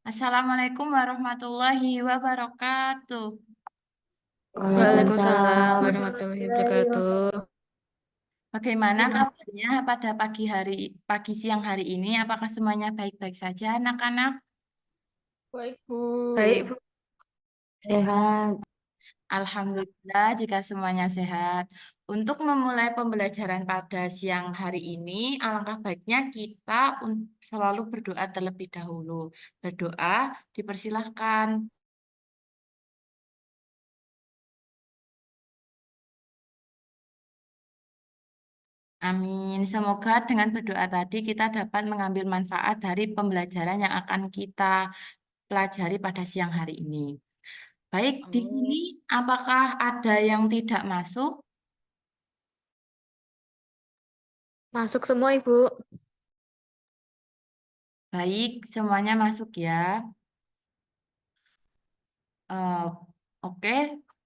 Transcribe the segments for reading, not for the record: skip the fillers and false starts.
Assalamualaikum warahmatullahi wabarakatuh. Waalaikumsalam Waalaikumsalam. warahmatullahi wabarakatuh. Bagaimana kabarnya pada pagi siang hari ini? Apakah semuanya baik-baik saja, anak-anak? Baik, Bu. Baik, Bu. Sehat. Alhamdulillah jika semuanya sehat. Untuk memulai pembelajaran pada siang hari ini, alangkah baiknya kita selalu berdoa terlebih dahulu. Berdoa dipersilahkan. Amin. Semoga dengan berdoa tadi kita dapat mengambil manfaat dari pembelajaran yang akan kita pelajari pada siang hari ini. Baik, di sini Amin. apakah ada yang tidak masuk? Masuk semua, Ibu. Baik, semuanya masuk ya. Eh, oke,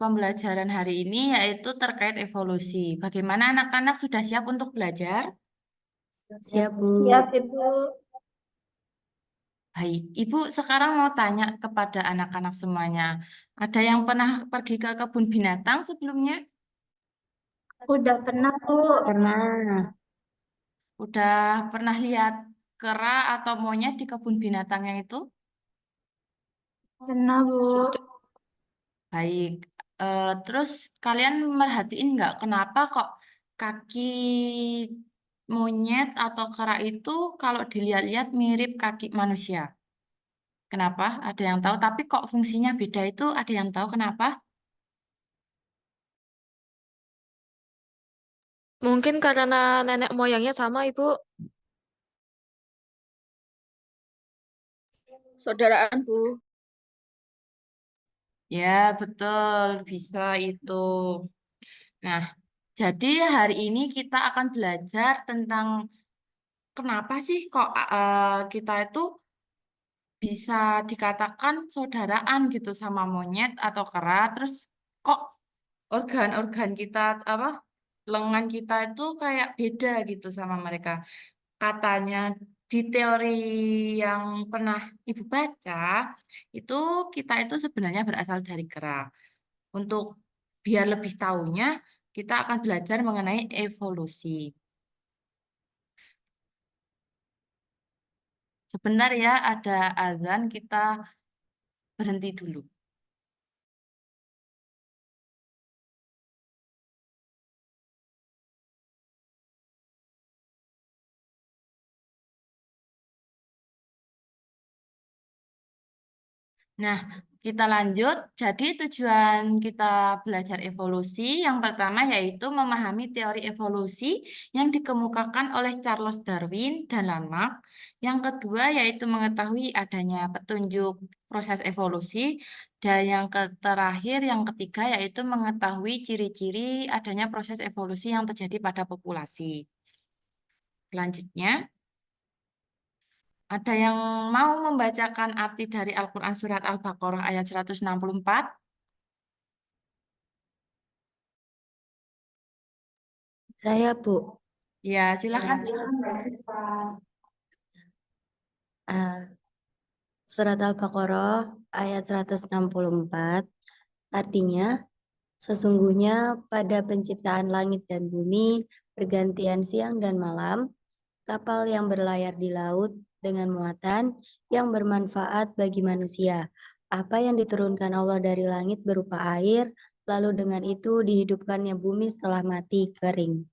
pembelajaran hari ini yaitu terkait evolusi. Bagaimana anak-anak sudah siap untuk belajar? Siap, Bu. Siap, Ibu. Baik, Ibu sekarang mau tanya kepada anak-anak semuanya. Ada yang pernah pergi ke kebun binatang sebelumnya? Udah pernah, Bu. Pernah. Udah pernah lihat kera atau monyet di kebun binatangnya itu? Pernah, Bu. Baik. Terus kalian merhatiin nggak kenapa kok kaki monyet atau kera itu kalau dilihat-lihat mirip kaki manusia? Kenapa? Ada yang tahu? Tapi kok fungsinya beda itu ada yang tahu kenapa? Mungkin karena nenek moyangnya sama, Ibu. Saudaraan, Bu. Ya, betul. Bisa itu. Nah, jadi hari ini kita akan belajar tentang kenapa sih kok kita itu bisa dikatakan saudaraan gitu sama monyet atau kera, terus kok organ-organ kita apa lengan kita itu kayak beda gitu sama mereka. Katanya di teori yang pernah Ibu baca, itu kita itu sebenarnya berasal dari kera. Untuk biar lebih tahunya, kita akan belajar mengenai evolusi. Sebentar ya, ada azan, kita berhenti dulu. Nah, kita lanjut. Jadi tujuan kita belajar evolusi yang pertama yaitu memahami teori evolusi yang dikemukakan oleh Charles Darwin dan Lamarck. Yang kedua yaitu mengetahui adanya petunjuk proses evolusi. Dan terakhir, yang ketiga yaitu mengetahui ciri-ciri adanya proses evolusi yang terjadi pada populasi. Selanjutnya, ada yang mau membacakan arti dari Al-Quran Surat Al-Baqarah ayat 164? Saya, Bu. Ya, silakan. Ah, Surat Al-Baqarah ayat 164. Artinya, sesungguhnya pada penciptaan langit dan bumi, pergantian siang dan malam, kapal yang berlayar di laut dengan muatan yang bermanfaat bagi manusia. Apa yang diturunkan Allah dari langit berupa air, lalu dengan itu dihidupkannya bumi setelah mati kering.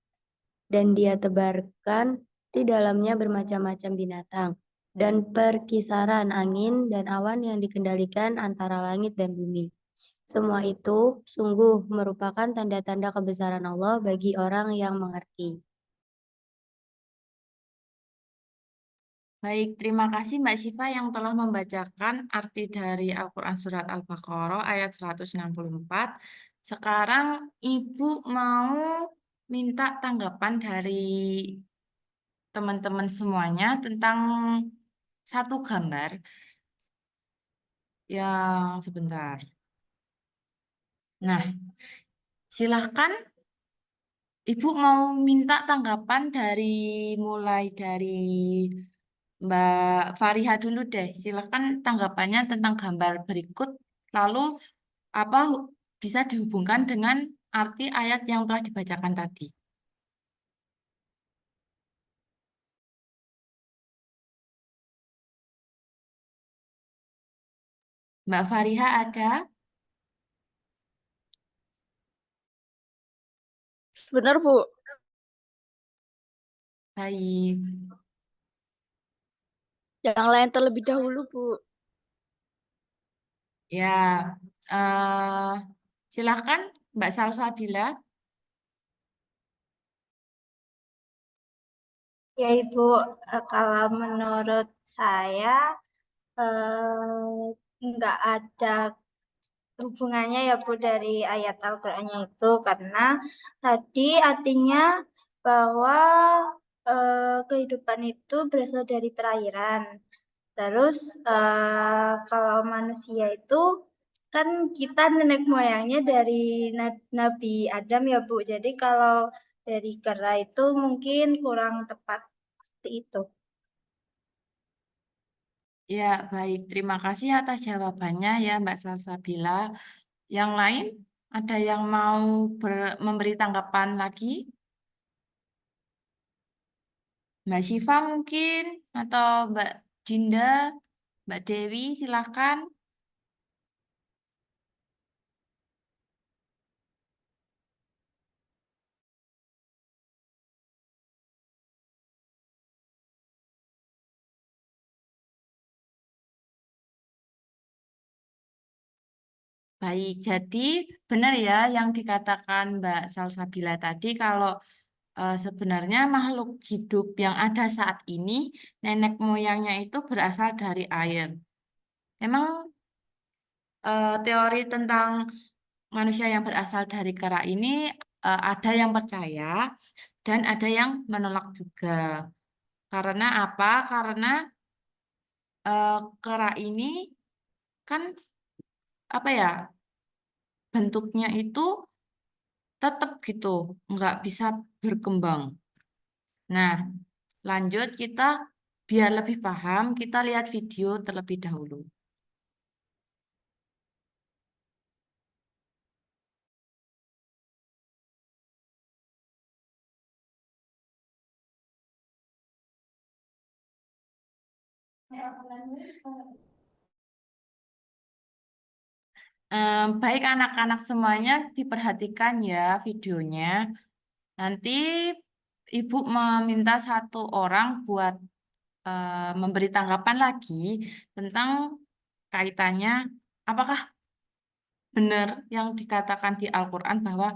Dan dia tebarkan di dalamnya bermacam-macam binatang, dan perkisaran angin dan awan yang dikendalikan antara langit dan bumi. Semua itu sungguh merupakan tanda-tanda kebesaran Allah bagi orang yang mengerti. Baik, terima kasih Mbak Siva yang telah membacakan arti dari Al-Quran Surat Al-Baqarah ayat 164. Sekarang Ibu mau minta tanggapan dari teman-teman semuanya tentang satu gambar yang sebentar. Nah, silahkan Ibu mau minta tanggapan mulai dari Mbak Fariha dulu deh. Silakan tanggapannya tentang gambar berikut. Lalu apa bisa dihubungkan dengan arti ayat yang telah dibacakan tadi. Mbak Fariha ada? Benar, Bu. Baik. Yang lain terlebih dahulu, Bu. Ya, eh silahkan Mbak Salsabila. Ya Ibu, kalau menurut saya nggak ada hubungannya ya Bu dari ayat Al-Qur'annya itu karena tadi artinya bahwa kehidupan itu berasal dari perairan. Terus kalau manusia itu kan kita nenek moyangnya dari Nabi Adam ya Bu. Jadi kalau dari kera itu mungkin kurang tepat seperti itu. Ya, baik. Terima kasih atas jawabannya ya Mbak Salsabila. Yang lain, ada yang mau memberi tanggapan lagi? Mbak Syifa mungkin, atau Mbak Dinda, Mbak Dewi, silakan. Baik, jadi benar ya yang dikatakan Mbak Salsabila tadi kalau sebenarnya makhluk hidup yang ada saat ini, nenek moyangnya itu berasal dari air. Memang teori tentang manusia yang berasal dari kera ini ada yang percaya dan ada yang menolak juga. Karena apa? Karena kera ini kan apa ya bentuknya itu tetap gitu, nggak bisa berkembang. Nah, lanjut kita biar lebih paham, kita lihat video terlebih dahulu. Baik anak-anak semuanya diperhatikan ya videonya. Nanti Ibu meminta satu orang buat memberi tanggapan lagi tentang kaitannya apakah benar yang dikatakan di Al-Quran bahwa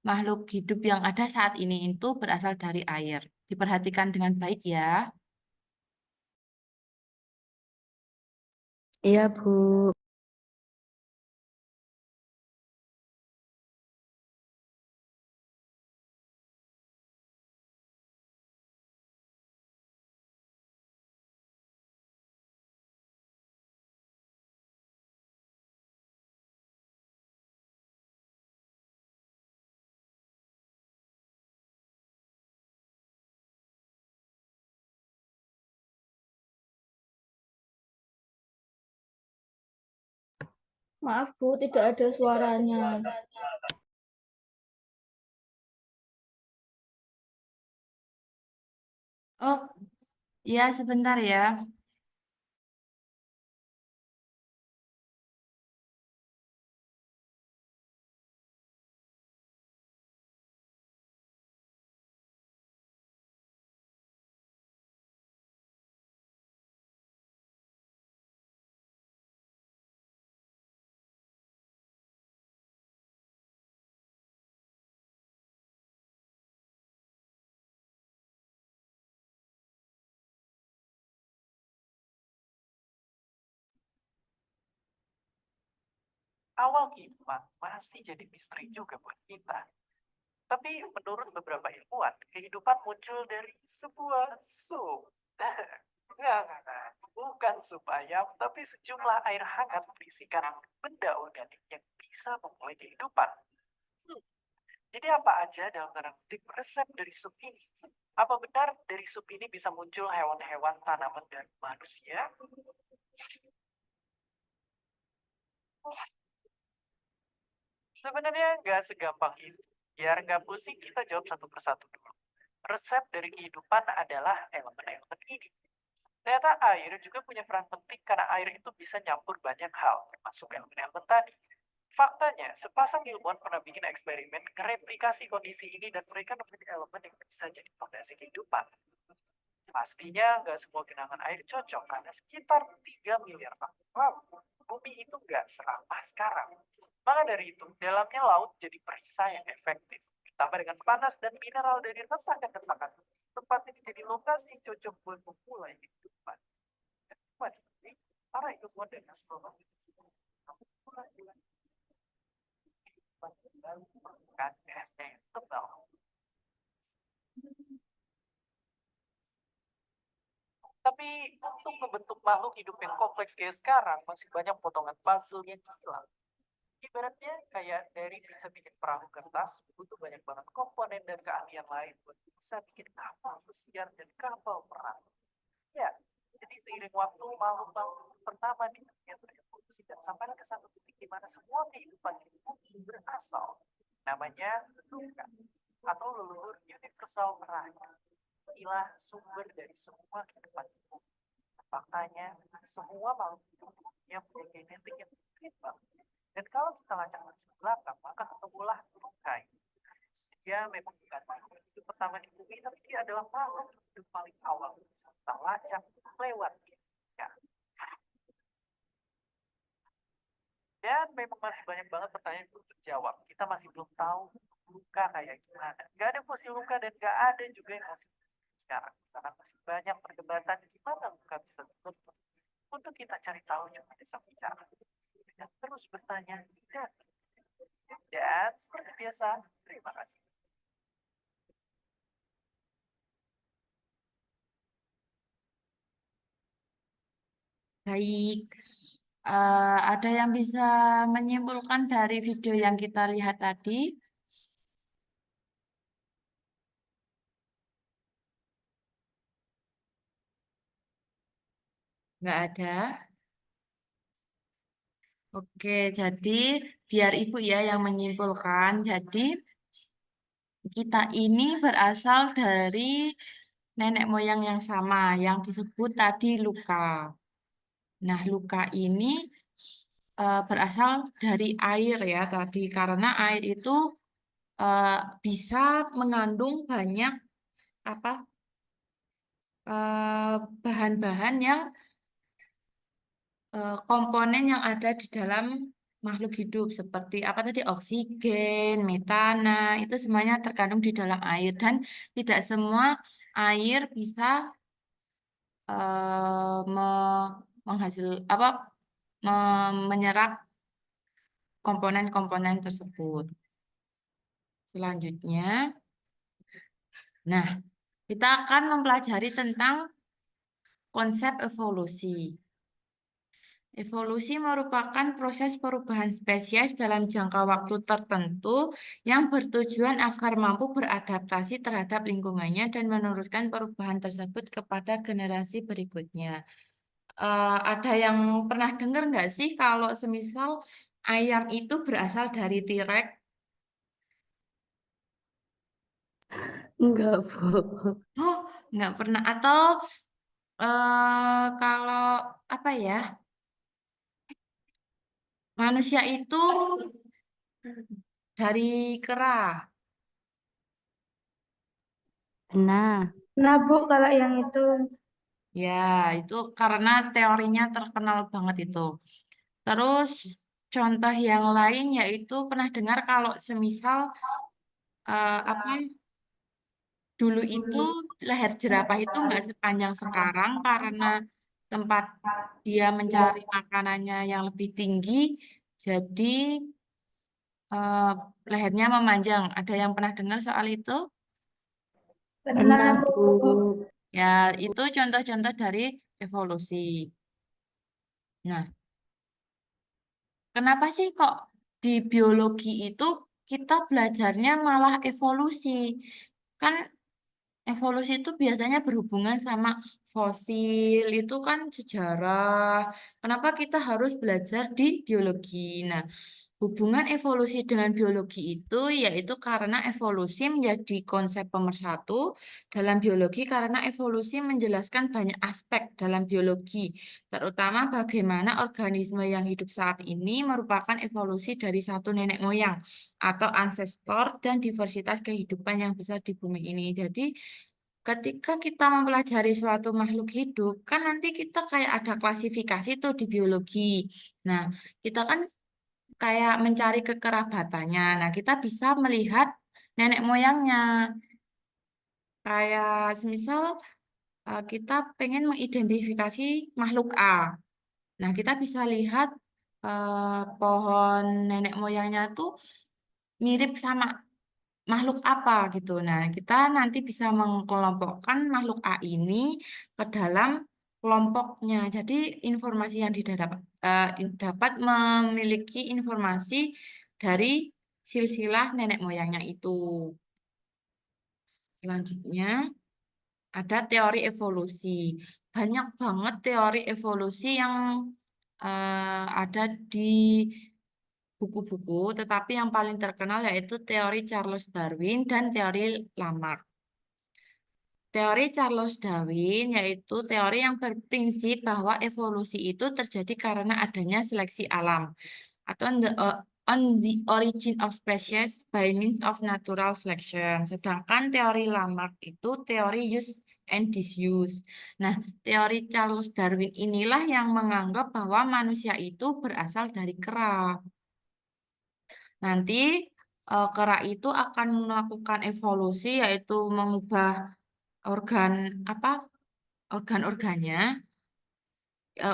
makhluk hidup yang ada saat ini itu berasal dari air. Diperhatikan dengan baik ya. Iya, Bu. Maaf, Bu, tidak ada suaranya. Oh, iya sebentar ya. Awal kehidupan masih jadi misteri juga buat kita. Tapi menurut beberapa ilmuwan, kehidupan muncul dari sebuah sup. Enggak. Bukan sup ayam, tapi sejumlah air hangat berisikan benda organik yang bisa memulai kehidupan. Hmm, Jadi apa aja dalam tanda kutip resep dari sup ini? Apa benar dari sup ini bisa muncul hewan-hewan, tanaman, dan manusia? Sebenarnya nggak segampang itu. Biar nggak pusing, kita jawab satu persatu dulu. Resep dari kehidupan adalah elemen-elemen ini. Ternyata air juga punya peran penting karena air itu bisa nyampur banyak hal, termasuk elemen-elemen tadi. Faktanya, sepasang ilmuwan pernah bikin eksperimen replikasi kondisi ini dan mereka nemuin elemen yang bisa jadi fondasi kehidupan. Pastinya nggak semua genangan air cocok karena sekitar 3 miliar tahun lalu, bumi itu nggak seramah sekarang. Maka dari itu, dalamnya laut jadi perisai yang efektif. Ditambah dengan panas dan mineral dari retakan retakan, tempat ini jadi lokasi yang cocok buat memulai kehidupan. Dan ini, para ilmuwan dan astronom mulai permukaan esnya yang tebal. Tapi untuk membentuk makhluk hidup yang kompleks kayak sekarang, masih banyak potongan puzzle yang hilang. Ibaratnya kayak dari bisa bikin perahu kertas, butuh banyak banget komponen dan keahlian lain buat bisa bikin kapal pesiar dan kapal perang. Ya, jadi seiring waktu makhluk-makhluk pertama di dunia berevolusi dan sampai ke satu titik di mana semua kehidupan di bumi berasal. Namanya Luka atau leluhur universal terakhir. Inilah sumber dari semua kehidupan itu. Faktanya, semua makhluk hidup yang punya genetik yang berimbang. Dan kalau kita lacak ke belakang, maka ketemulah Lukai. Dia memang bukan makhluk hidup pertama di bumi, tapi dia adalah makhluk hidup paling awal. Serta lacak lewat ya. Dan memang masih banyak banget pertanyaan yang belum terjawab. Kita masih belum tahu luka kayak gimana. Gak ada fosil luka dan gak ada juga yang masih sekarang. Karena masih banyak perdebatan gimana luka bisa terbentuk. Untuk kita cari tahu cuma bisa bicara. Dan terus bertanya. Dan seperti biasa, terima kasih. Baik, ada yang bisa menyimpulkan dari video yang kita lihat tadi? Nggak ada. Oke, jadi biar Ibu ya yang menyimpulkan. Jadi kita ini berasal dari nenek moyang yang sama, yang disebut tadi luka. Nah, luka ini berasal dari air ya tadi, karena air itu eh, bisa mengandung banyak apa bahan-bahan yang komponen yang ada di dalam makhluk hidup seperti apa tadi oksigen, metana itu semuanya terkandung di dalam air dan tidak semua air bisa menghasil apa menyerap komponen-komponen tersebut. Selanjutnya, nah kita akan mempelajari tentang konsep evolusi. Evolusi merupakan proses perubahan spesies dalam jangka waktu tertentu yang bertujuan agar mampu beradaptasi terhadap lingkungannya dan meneruskan perubahan tersebut kepada generasi berikutnya. Ada yang pernah dengar nggak sih kalau semisal ayam itu berasal dari T-Rex? Enggak, Bu. Oh, nggak pernah. Atau kalau apa ya? Manusia itu dari kera. Nah, Nah, Bu, kalau yang itu Ya, itu karena teorinya terkenal banget itu. Terus contoh yang lain yaitu pernah dengar kalau semisal apa dulu itu leher jerapah itu nggak sepanjang sekarang karena tempat dia mencari makanannya yang lebih tinggi, jadi eh, lehernya memanjang. Ada yang pernah dengar soal itu? pernah, pernah, Bu. Bu. Ya, itu contoh-contoh dari evolusi. Nah, kenapa sih kok di biologi itu kita belajarnya malah evolusi? Kan evolusi itu biasanya berhubungan sama fosil, itu kan sejarah. Kenapa kita harus belajar di biologi? Nah, hubungan evolusi dengan biologi itu yaitu karena evolusi menjadi konsep pemersatu dalam biologi karena evolusi menjelaskan banyak aspek dalam biologi, terutama bagaimana organisme yang hidup saat ini merupakan evolusi dari satu nenek moyang atau ancestor dan diversitas kehidupan yang besar di bumi ini. Jadi, ketika kita mempelajari suatu makhluk hidup, kan nanti kita kayak ada klasifikasi tuh di biologi. Nah, kita kan kayak mencari kekerabatannya. Nah, kita bisa melihat nenek moyangnya. Kayak semisal kita pengen mengidentifikasi makhluk A. Nah, kita bisa lihat pohon nenek moyangnya tuh mirip sama makhluk apa gitu. Nah, kita nanti bisa mengelompokkan makhluk A ini ke dalam kelompoknya. Jadi informasi yang dapat memiliki informasi dari silsilah nenek moyangnya itu. Selanjutnya ada teori evolusi. Banyak banget teori evolusi yang ada di buku-buku, tetapi yang paling terkenal yaitu teori Charles Darwin dan teori Lamarck. Teori Charles Darwin yaitu teori yang berprinsip bahwa evolusi itu terjadi karena adanya seleksi alam atau on the origin of species by means of natural selection. Sedangkan teori Lamarck itu teori use and disuse. Nah, teori Charles Darwin inilah yang menganggap bahwa manusia itu berasal dari kera. Nanti kera itu akan melakukan evolusi yaitu mengubah organ apa organ-organnya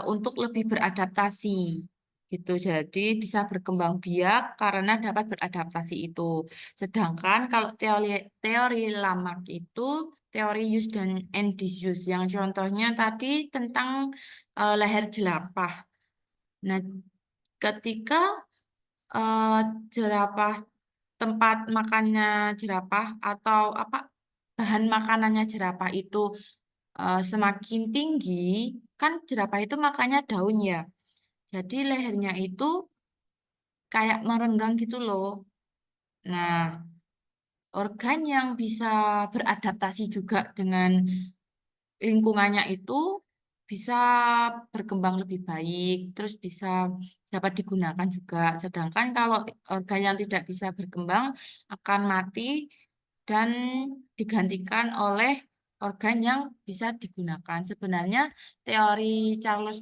untuk lebih beradaptasi gitu. Jadi bisa berkembang biak karena dapat beradaptasi itu. Sedangkan kalau teori teori Lamarck itu teori use dan and disuse yang contohnya tadi tentang leher jerapah. Nah, ketika eh, jerapah tempat makannya jerapah atau apa bahan makanannya jerapah itu semakin tinggi, kan jerapah itu makannya daun ya. Jadi lehernya itu kayak merenggang gitu loh. Nah, organ yang bisa beradaptasi juga dengan lingkungannya itu bisa berkembang lebih baik, terus bisa dapat digunakan juga. Sedangkan kalau organ yang tidak bisa berkembang akan mati dan digantikan oleh organ yang bisa digunakan. Sebenarnya teori Charles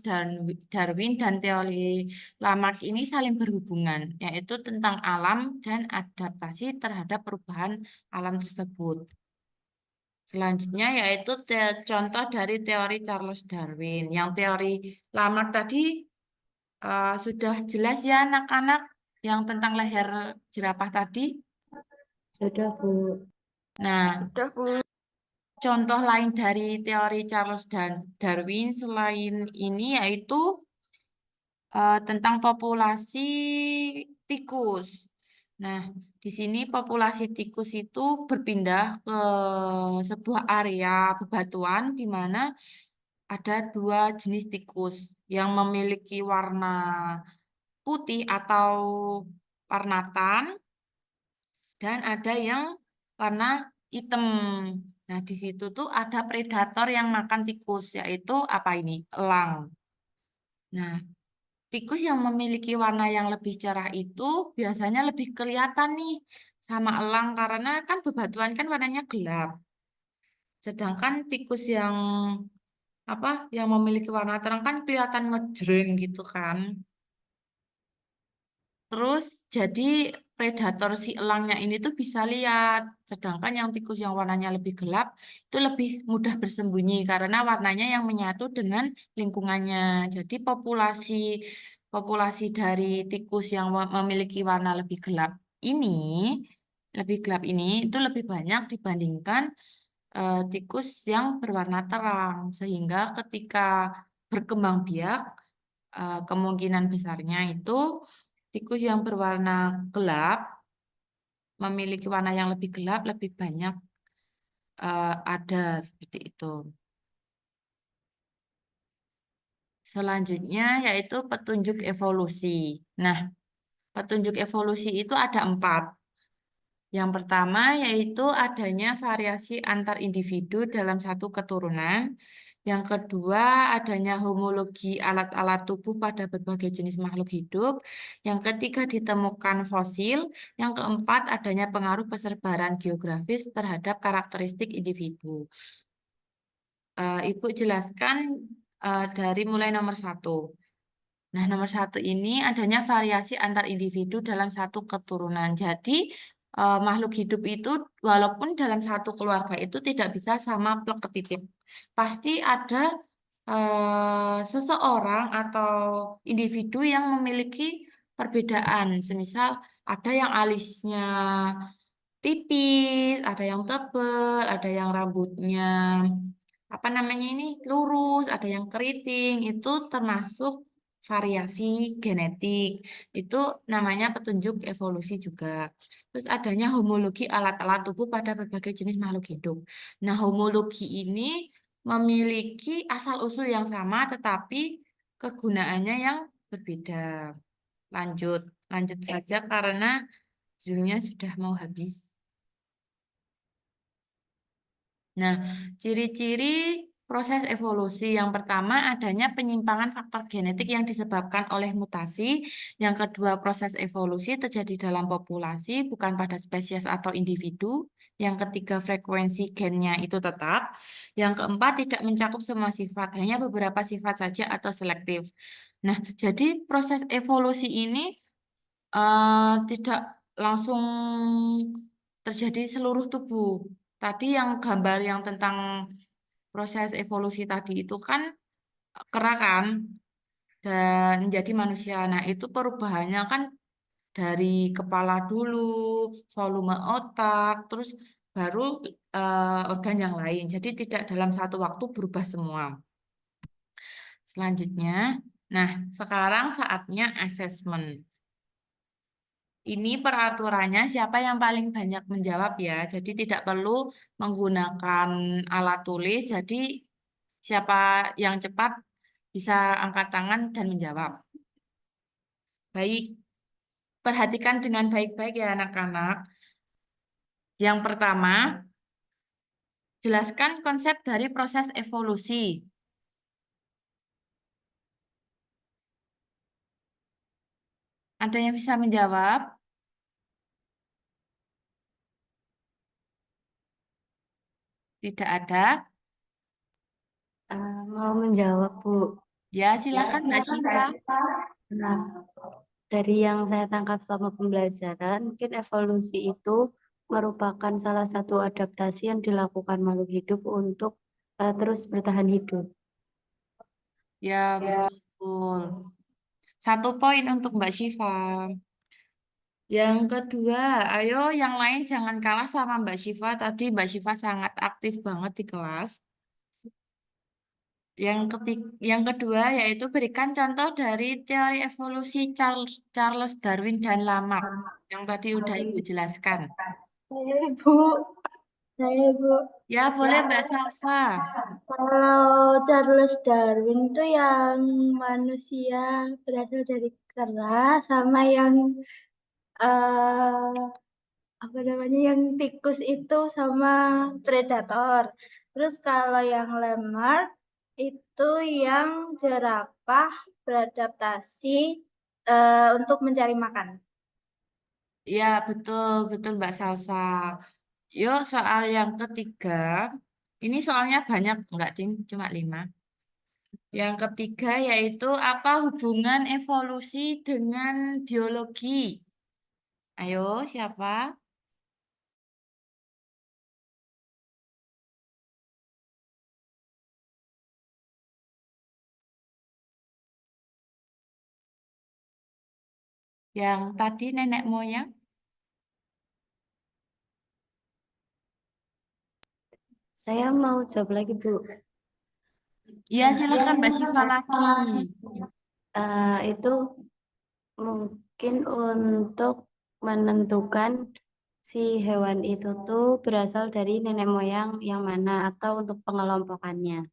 Darwin dan teori Lamarck ini saling berhubungan, yaitu tentang alam dan adaptasi terhadap perubahan alam tersebut. Selanjutnya yaitu contoh dari teori Charles Darwin. Yang teori Lamarck tadi sudah jelas ya anak-anak yang tentang leher jerapah tadi. Sudah, Bu. Nah, Udah, Bu. contoh lain dari teori Charles dan Darwin selain ini yaitu tentang populasi tikus. Nah, di sini populasi tikus itu berpindah ke sebuah area bebatuan di mana ada dua jenis tikus yang memiliki warna putih atau warna tan dan ada yang warna hitam. Nah, di situ tuh ada predator yang makan tikus, yaitu apa ini? Elang. Nah, tikus yang memiliki warna yang lebih cerah itu biasanya lebih kelihatan nih sama elang karena kan bebatuan kan warnanya gelap. Sedangkan tikus yang apa yang memiliki warna terang kan kelihatan ngejreng gitu kan. Terus jadi predator si elangnya ini tuh bisa lihat, sedangkan yang tikus yang warnanya lebih gelap itu lebih mudah bersembunyi karena warnanya yang menyatu dengan lingkungannya. Jadi populasi dari tikus yang memiliki warna lebih gelap ini itu lebih banyak dibandingkan tikus yang berwarna terang, sehingga ketika berkembang biak kemungkinan besarnya itu tikus yang berwarna gelap memiliki warna yang lebih gelap lebih banyak ada seperti itu. Selanjutnya yaitu petunjuk evolusi. Nah, petunjuk evolusi itu ada 4. Yang pertama yaitu adanya variasi antar individu dalam satu keturunan. Yang kedua adanya homologi alat-alat tubuh pada berbagai jenis makhluk hidup. Yang ketiga ditemukan fosil. Yang keempat adanya pengaruh persebaran geografis terhadap karakteristik individu. Ibu jelaskan dari mulai nomor 1. Nah, nomor 1 ini adanya variasi antar individu dalam satu keturunan. Jadi, makhluk hidup itu walaupun dalam satu keluarga itu tidak bisa sama plek ketipik. Pasti ada seseorang atau individu yang memiliki perbedaan. Semisal ada yang alisnya tipis, ada yang tebal, ada yang rambutnya apa namanya ini lurus, ada yang keriting, itu termasuk variasi genetik. Itu namanya petunjuk evolusi juga. Terus adanya homologi alat-alat tubuh pada berbagai jenis makhluk hidup. Nah, homologi ini memiliki asal-usul yang sama tetapi kegunaannya yang berbeda. Lanjut, lanjut saja karena zoom-nya sudah mau habis. Nah, ciri-ciri proses evolusi yang pertama adanya penyimpangan faktor genetik yang disebabkan oleh mutasi. Yang kedua, proses evolusi terjadi dalam populasi, bukan pada spesies atau individu. Yang ketiga, frekuensi gennya itu tetap. Yang keempat, tidak mencakup semua sifat, hanya beberapa sifat saja atau selektif. Nah, jadi proses evolusi ini tidak langsung terjadi seluruh tubuh. Tadi yang gambar yang tentang proses evolusi tadi itu kan kera kan dan menjadi manusia. Nah, itu perubahannya kan dari kepala dulu, volume otak, terus baru organ yang lain. Jadi tidak dalam satu waktu berubah semua. Selanjutnya, nah sekarang saatnya asesmen. Ini peraturannya siapa yang paling banyak menjawab ya. Jadi tidak perlu menggunakan alat tulis. Jadi siapa yang cepat bisa angkat tangan dan menjawab. Baik, perhatikan dengan baik-baik ya anak-anak. Yang pertama, jelaskan konsep dari proses evolusi. Ada yang bisa menjawab? Tidak ada? Mau menjawab, Bu. Ya, silakan Mbak Syifa. Nah, dari yang saya tangkap selama pembelajaran, mungkin evolusi itu merupakan salah satu adaptasi yang dilakukan makhluk hidup untuk terus bertahan hidup. Ya, betul. 1 poin untuk Mbak Syifa. Yang kedua, ayo yang lain jangan kalah sama Mbak Syifa. Tadi Mbak Syifa sangat aktif banget di kelas. Yang kedua yaitu berikan contoh dari teori evolusi Charles Darwin dan Lamarck yang tadi udah Ibu jelaskan. Saya Ibu, saya Ibu. Ya, boleh Mbak Salsa. Kalau Charles Darwin itu yang manusia berasal dari kera sama yang eh apa namanya yang tikus itu sama predator. Terus kalau yang lemur itu yang jerapah beradaptasi untuk mencari makan. Ya, betul, betul Mbak Salsa. Yuk, soal yang ketiga. Ini soalnya banyak, enggak ding, cuma 5. Yang ketiga yaitu apa hubungan evolusi dengan biologi? Ayo, siapa? Yang tadi nenek moyang? Saya mau jawab lagi, Bu. Iya, silakan Mbak Syifa lagi. Itu mungkin untuk menentukan si hewan itu tuh berasal dari nenek moyang yang mana atau untuk pengelompokannya.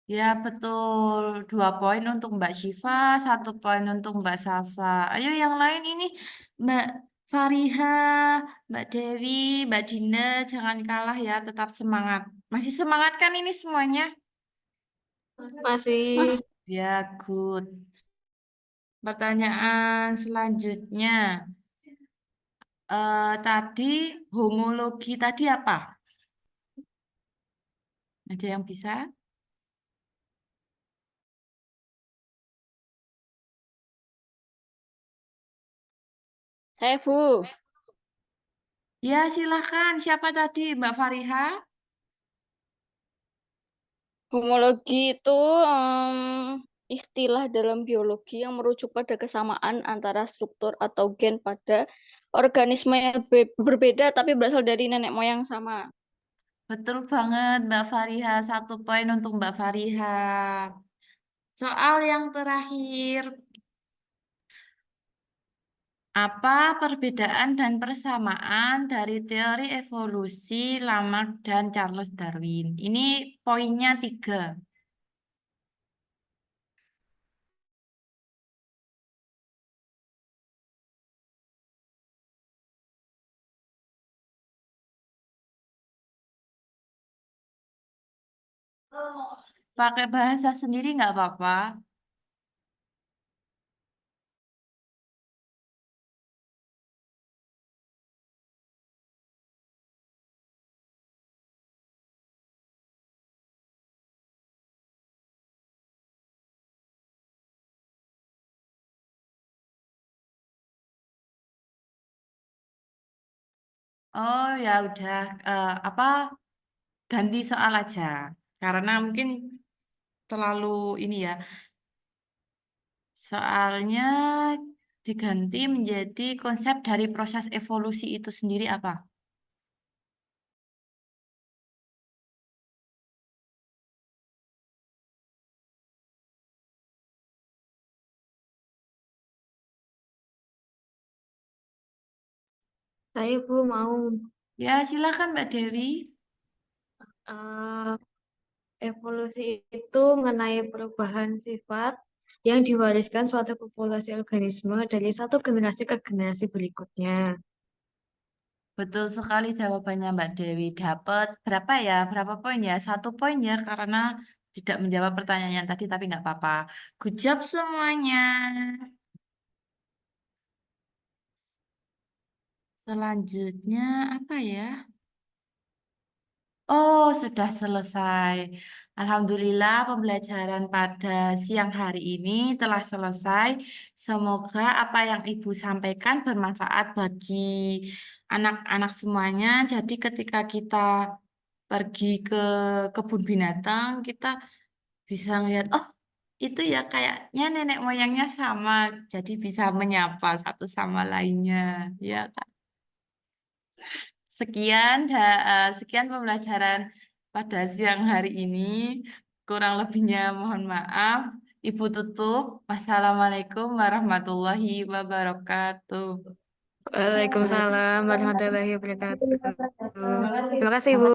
Ya, betul. 2 poin untuk Mbak Syifa, 1 poin untuk Mbak Safa. Ayo yang lain ini, Mbak Fariha, Mbak Dewi, Mbak Dinda, jangan kalah ya, tetap semangat. Masih semangat kan ini semuanya? Masih. Ya, good. Pertanyaan selanjutnya. Tadi homologi tadi apa? Ada yang bisa? Saya Bu. Ya, silakan. Siapa tadi? Mbak Fariha? Homologi itu istilah dalam biologi yang merujuk pada kesamaan antara struktur atau gen pada organisme yang berbeda tapi berasal dari nenek moyang sama. Betul banget, Mbak Fariha. 1 poin untuk Mbak Fariha. Soal yang terakhir, apa perbedaan dan persamaan dari teori evolusi Lamarck dan Charles Darwin? Ini poinnya 3. Pakai bahasa sendiri nggak apa-apa. Oh ya udah, apa ganti soal aja. Karena mungkin terlalu ini ya. Soalnya diganti menjadi konsep dari proses evolusi itu sendiri apa? Saya Bu mau. Ya, silakan Mbak Dewi. Eh, Evolusi itu mengenai perubahan sifat yang diwariskan suatu populasi organisme dari satu generasi ke generasi berikutnya. Betul sekali jawabannya Mbak Dewi. Dapat berapa ya? Berapa poin ya? 1 poin ya, karena tidak menjawab pertanyaan yang tadi, tapi nggak apa-apa. Good job semuanya. Selanjutnya apa ya? Oh, sudah selesai. Alhamdulillah, pembelajaran pada siang hari ini telah selesai. Semoga apa yang Ibu sampaikan bermanfaat bagi anak-anak semuanya. Jadi, ketika kita pergi ke kebun binatang, kita bisa melihat, oh, itu ya kayaknya nenek moyangnya sama. Jadi, bisa menyapa satu sama lainnya. Ya, Kak. Sekian pembelajaran pada siang hari ini. Kurang lebihnya mohon maaf. Ibu tutup. Wassalamualaikum warahmatullahi wabarakatuh. Waalaikumsalam warahmatullahi wabarakatuh. Terima kasih. Terima kasih, Bu.